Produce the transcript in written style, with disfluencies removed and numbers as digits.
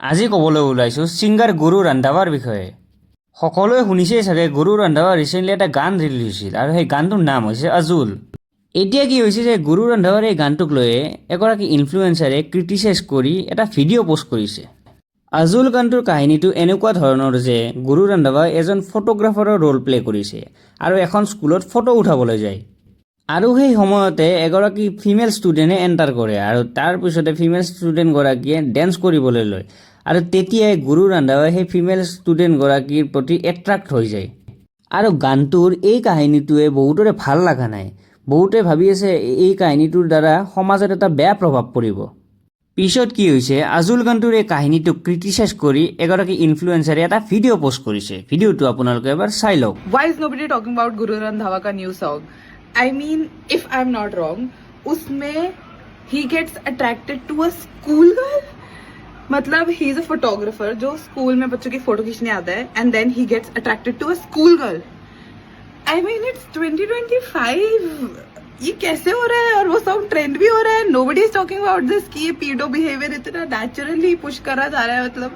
আজি ক'বলৈ ওলাইছোঁ ছিংগাৰ গুৰু ৰন্ধাৱাৰ বিষয়ে। সকলোৱে শুনিছেই চাগে গুৰু ৰন্ধাৱা ৰিচেণ্টলি এটা গান ৰিলিজ হৈছিল আৰু সেই গানটোৰ নাম হৈছে আজুল। এতিয়া কি হৈছে যে গুৰু ৰন্ধাৱাৰ এই গানটোক লৈয়ে এগৰাকী ইনফ্লুৱেঞ্চাৰে ক্ৰিটিচাইজ কৰি এটা ভিডিঅ' পষ্ট কৰিছে। আজুল গানটোৰ কাহিনীটো এনেকুৱা ধৰণৰ যে গুৰু ৰন্ধাৱাই এজন ফটোগ্ৰাফাৰৰ ৰোল প্লে কৰিছে আৰু এখন স্কুলত ফটো উঠাবলৈ যায়। আৰু সেই সময়তে এগৰাকী ফিমেল ষ্টুডেণ্টে এণ্টাৰ কৰে আৰু তাৰপিছতে ফিমেল ষ্টুডেণ্টগৰাকীয়ে ডেন্স কৰিবলৈ লয় আৰু তেতিয়াই গুৰু ৰন্ধাৱাই সেই ফিমেল ষ্টুডেণ্টগৰাকীৰ প্ৰতি এট্ৰাক্ট হৈ যায়। আৰু গানটোৰ এই কাহিনীটোৱে বহুতৰে ভাল লগা নাই। বহুতে ভাবি আছে এই কাহিনীটোৰ দ্বাৰা সমাজত এটা বেয়া প্ৰভাৱ পৰিব। পিছত কি হৈছে, আজুল গানটোৰ এই কাহিনীটোক ক্ৰিটিচাইজ কৰি এগৰাকী ইনফ্লুৱেঞ্চাৰে এটা ভিডিঅ' পষ্ট কৰিছে। ভিডিঅ'টো আপোনালোকে এবাৰ চাই লওক। Why is nobody talking about Guru Randhawa ka new song? I mean, if I'm not wrong, उसमें he gets attracted to a school girl. मतलब he is a photographer जो स्कूल में बच्चों की फोटो खींचने आता है and then he gets attracted to a school girl. I mean, it's 2025. ये कैसे हो रहा है? और वो सॉन्ग ट्रेंड भी हो रहा है. Nobody is talking about this कि ये pedo behavior इतना naturally push करा जा रहा है. मतलब